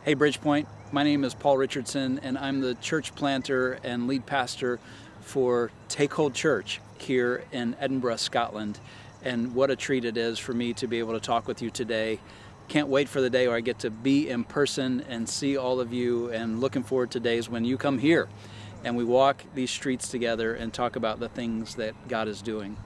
Hey Bridgepoint, my name is Paul Richardson and I'm the church planter and lead pastor for Take Hold Church here in Edinburgh, Scotland. And what a treat it is for me to be able to talk with you today. Can't wait for the day where I get to be in person and see all of you, and looking forward to days when you come here and we walk these streets together and talk about the things that God is doing.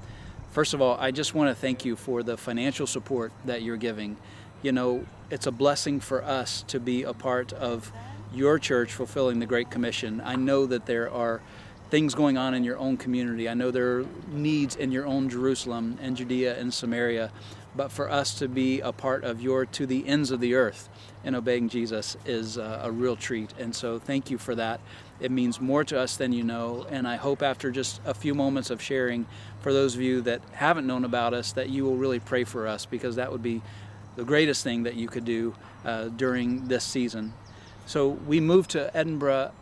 First of all, I just want to thank you for the financial support that you're giving. You know, it's a blessing for us to be a part of your church fulfilling the Great Commission. I know that there are things going on in your own community. I know there are needs in your own Jerusalem and Judea and Samaria. But for us to be a part of your to the ends of the earth and obeying Jesus is a real treat. And so thank you for that. It means more to us than you know. And I hope after just a few moments of sharing, for those of you that haven't known about us, that you will really pray for us, because that would be the greatest thing that you could do during this season. So we moved to Edinburgh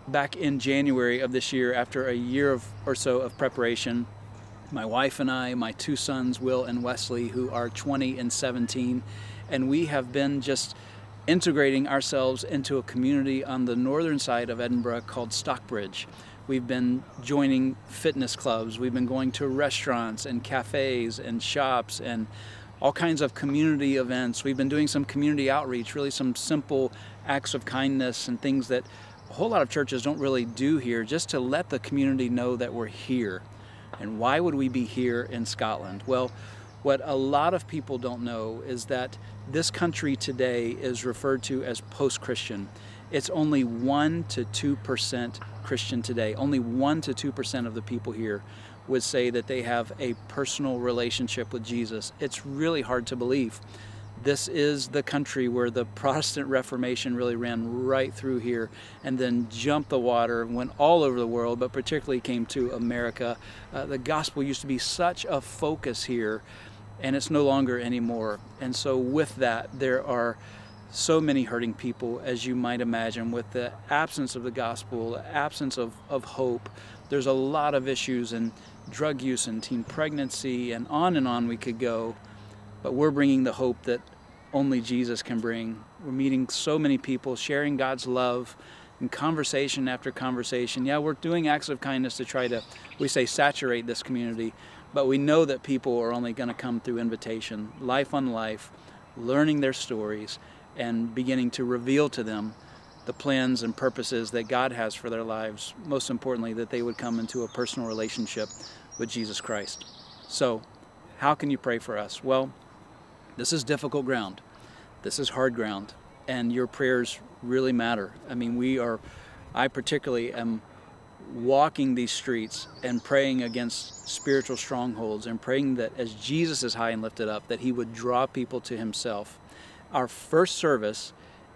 back in January of this year after a year or so of preparation. My wife and I, my two sons, Will and Wesley, who are 20 and 17, and we have been just integrating ourselves into a community on the northern side of Edinburgh called Stockbridge. We've been joining fitness clubs, we've been going to restaurants and cafes and shops and all kinds of community events. We've been doing some community outreach, really some simple acts of kindness and things that a whole lot of churches don't really do here, just to let the community know that we're here. And why would we be here in Scotland? Well, what a lot of people don't know is that this country today is referred to as post-Christian. It's only 1 to 2% Christian today. Only 1 to 2% of the people here would say that they have a personal relationship with Jesus. It's really hard to believe. This is the country where the Protestant Reformation really ran right through here and then jumped the water and went all over the world, but particularly came to America. The gospel used to be such a focus here, and it's no longer anymore. And so with that, there are so many hurting people, as you might imagine, with the absence of the gospel, the absence of hope. There's a lot of issues in drug use and teen pregnancy, and on we could go. But we're bringing the hope that only Jesus can bring. We're meeting so many people, sharing God's love in conversation after conversation. Yeah, we're doing acts of kindness to try to, we say, saturate this community, but we know that people are only going to come through invitation, life on life, learning their stories, and beginning to reveal to them the plans and purposes that God has for their lives. Most importantly, that they would come into a personal relationship with Jesus Christ. So, how can you pray for us? Well, this is difficult ground. This is hard ground, and your prayers really matter. I mean, I particularly am walking these streets and praying against spiritual strongholds and praying that as Jesus is high and lifted up, that he would draw people to himself. Our first service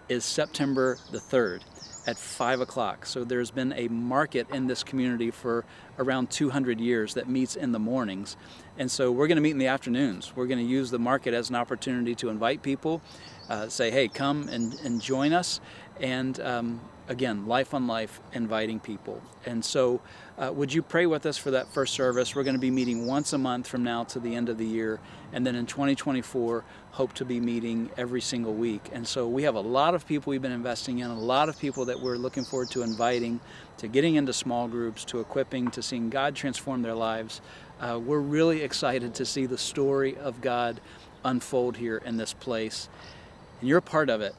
is September the 3rd at 5 o'clock. So there's been a market in this community for around 200 years that meets in the mornings. And so we're going to meet in the afternoons. We're going to use the market as an opportunity to invite people, say, hey, come and join us. And again, life on life, inviting people. And so would you pray with us for that first service? We're going to be meeting once a month from now to the end of the year. And then in 2024, hope to be meeting every single week. And so we have a lot of people we've been investing in, a lot of people that we're looking forward to inviting, to getting into small groups, to equipping, to seeing God transform their lives. We're really excited to see the story of God unfold here in this place. And you're a part of it.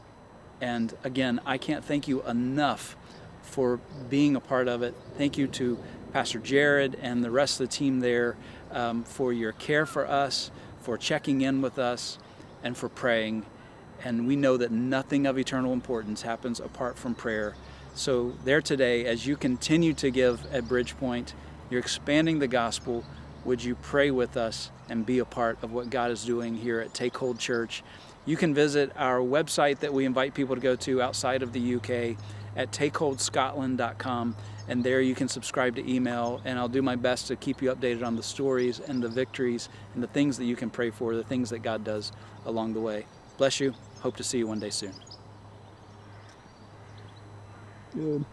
And again, I can't thank you enough for being a part of it. Thank you to Pastor Jared and the rest of the team there for your care for us, for checking in with us, and for praying. And we know that nothing of eternal importance happens apart from prayer. So there today, as you continue to give at Bridgepoint, you're expanding the gospel. Would you pray with us and be a part of what God is doing here at Take Hold Church? You can visit our website that we invite people to go to outside of the UK at takeholdscotland.com, and there you can subscribe to email, and I'll do my best to keep you updated on the stories and the victories and the things that you can pray for, the things that God does along the way. Bless you. Hope to see you one day soon. Good.